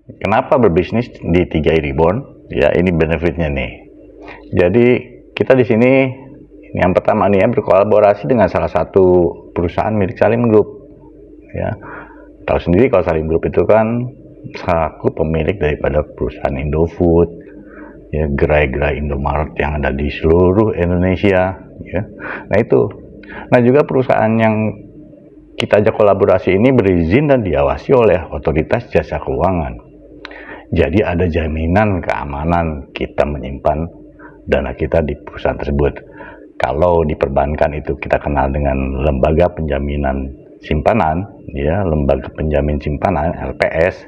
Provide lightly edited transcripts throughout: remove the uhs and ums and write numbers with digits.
Kenapa berbisnis di 3i Reborn? Ya, ini benefitnya nih. Jadi kita di sini yang pertama nih ya, berkolaborasi dengan salah satu perusahaan milik Salim Group. Ya, tahu sendiri kalau Salim Group itu kan selaku pemilik daripada perusahaan Indofood, ya, gerai-gerai Indomaret yang ada di seluruh Indonesia. Ya, nah itu. Nah juga perusahaan yang kita ajak kolaborasi ini berizin dan diawasi oleh otoritas jasa keuangan. Jadi ada jaminan keamanan kita menyimpan dana kita di perusahaan tersebut. Kalau di perbankan itu kita kenal dengan lembaga penjaminan simpanan, ya, lembaga penjamin simpanan (LPS).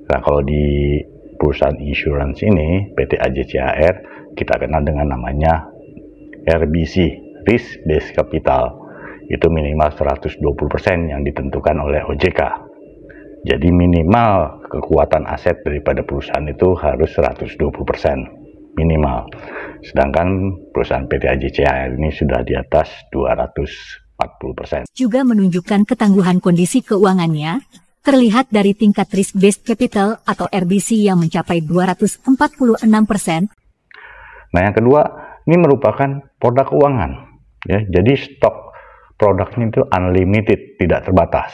Nah, kalau di perusahaan insurance ini, PT AJCAR, kita kenal dengan namanya RBC, Risk Based Capital. Itu minimal 120% yang ditentukan oleh OJK. Jadi minimal kekuatan aset daripada perusahaan itu harus 120% minimal. Sedangkan perusahaan PT AJCAR ini sudah di atas 240%. Juga menunjukkan ketangguhan kondisi keuangannya, terlihat dari tingkat risk based capital atau RBC yang mencapai 246%. Nah, yang kedua, ini merupakan produk keuangan. Ya, jadi stok produknya itu unlimited, tidak terbatas.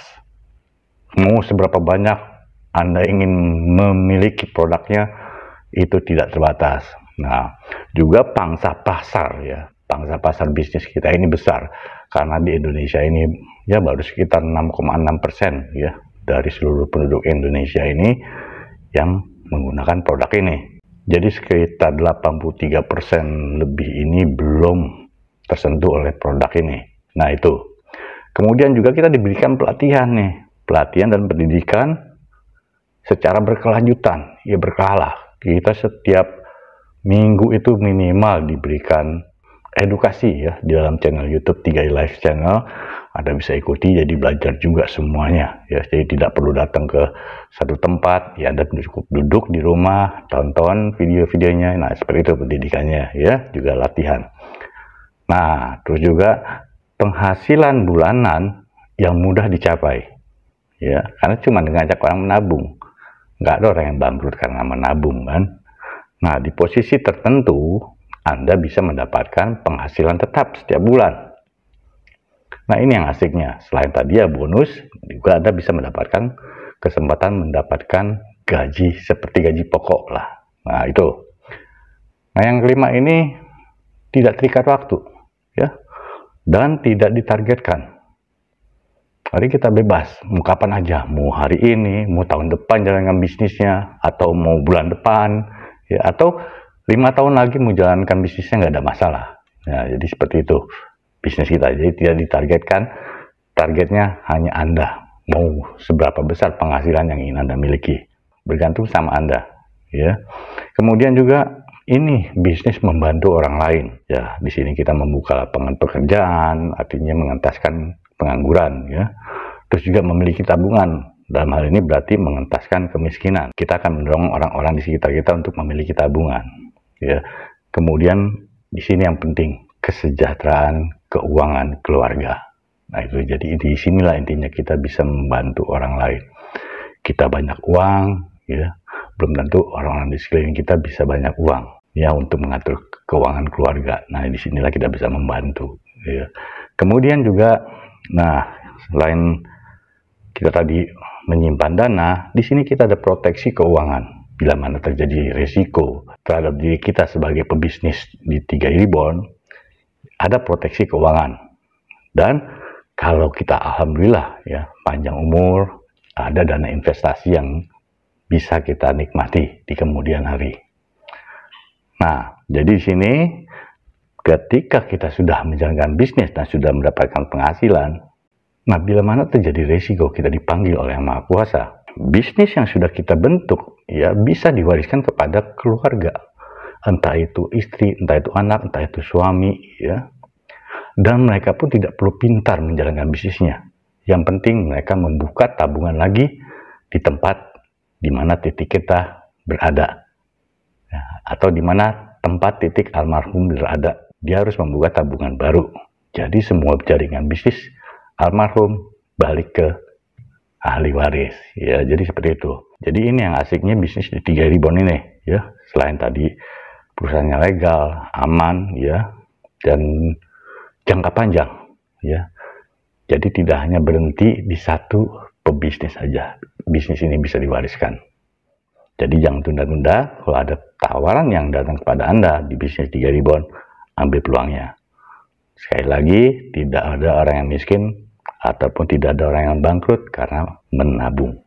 Mau seberapa banyak Anda ingin memiliki produknya, itu tidak terbatas. Nah, juga pangsa pasar, ya, pangsa pasar bisnis kita ini besar, karena di Indonesia ini ya baru sekitar 6,6% ya dari seluruh penduduk Indonesia ini yang menggunakan produk ini. Jadi sekitar 83% lebih ini belum tersentuh oleh produk ini. Nah itu. Kemudian juga kita diberikan pelatihan nih, pelatihan dan pendidikan secara berkelanjutan, ya berkala. Kita setiap minggu itu minimal diberikan edukasi ya di dalam channel YouTube 3i Live Channel. Anda bisa ikuti, jadi belajar juga semuanya ya. Jadi tidak perlu datang ke satu tempat, ya Anda cukup duduk di rumah, tonton video-videonya. Nah, seperti itu pendidikannya ya, juga latihan. Nah, terus juga penghasilan bulanan yang mudah dicapai ya, karena cuma ngajak orang menabung. Nggak ada orang yang bangkrut karena menabung kan. Nah, di posisi tertentu Anda bisa mendapatkan penghasilan tetap setiap bulan. Nah, ini yang asiknya. Selain tadi ya bonus, juga Anda bisa mendapatkan kesempatan mendapatkan gaji seperti gaji pokok lah. Nah, itu. Nah, yang kelima ini tidak terikat waktu ya, dan tidak ditargetkan. Hari kita bebas, mau kapan aja, mau hari ini, mau tahun depan jalankan bisnisnya, atau mau bulan depan, ya, atau 5 tahun lagi mau jalankan bisnisnya, nggak ada masalah. Ya, jadi seperti itu bisnis kita. Jadi tidak ditargetkan, targetnya hanya Anda. Mau seberapa besar penghasilan yang ingin Anda miliki, bergantung sama Anda. Ya. Kemudian juga ini bisnis membantu orang lain. Ya, di sini kita membuka lapangan pekerjaan, artinya mengentaskan pengangguran, ya. Terus juga memiliki tabungan. Dalam hal ini berarti mengentaskan kemiskinan. Kita akan mendorong orang-orang di sekitar kita untuk memiliki tabungan, ya. Kemudian di sini yang penting kesejahteraan keuangan keluarga. Nah, itu jadi di sinilah intinya kita bisa membantu orang lain. Kita banyak uang, ya. Belum tentu orang-orang di sekeliling kita bisa banyak uang ya untuk mengatur keuangan keluarga. Nah, di sinilah kita bisa membantu, ya. Kemudian juga, nah, selain kita tadi menyimpan dana, di sini kita ada proteksi keuangan. Bila mana terjadi risiko terhadap diri kita sebagai pebisnis di 3i Reborn, ada proteksi keuangan. Dan kalau kita alhamdulillah ya panjang umur, ada dana investasi yang bisa kita nikmati di kemudian hari. Nah, jadi di sini ketika kita sudah menjalankan bisnis dan sudah mendapatkan penghasilan, nah bila mana terjadi resiko kita dipanggil oleh Yang Maha Kuasa, bisnis yang sudah kita bentuk ya bisa diwariskan kepada keluarga, entah itu istri, entah itu anak, entah itu suami, ya. Dan mereka pun tidak perlu pintar menjalankan bisnisnya. Yang penting mereka membuka tabungan lagi di tempat di mana titik kita berada, ya, atau di mana tempat titik almarhum berada. Dia harus membuka tabungan baru. Jadi semua jaringan bisnis almarhum balik ke ahli waris. Ya, jadi seperti itu. Jadi ini yang asiknya bisnis di 3 ribbon ini, ya. Selain tadi perusahaannya legal, aman, ya, dan jangka panjang, ya. Jadi tidak hanya berhenti di satu pebisnis saja. Bisnis ini bisa diwariskan. Jadi jangan tunda-tunda. Kalau ada tawaran yang datang kepada Anda di bisnis 3 ribbon, ambil peluangnya. Sekali lagi, tidak ada orang yang miskin ataupun tidak ada orang yang bangkrut karena menabung.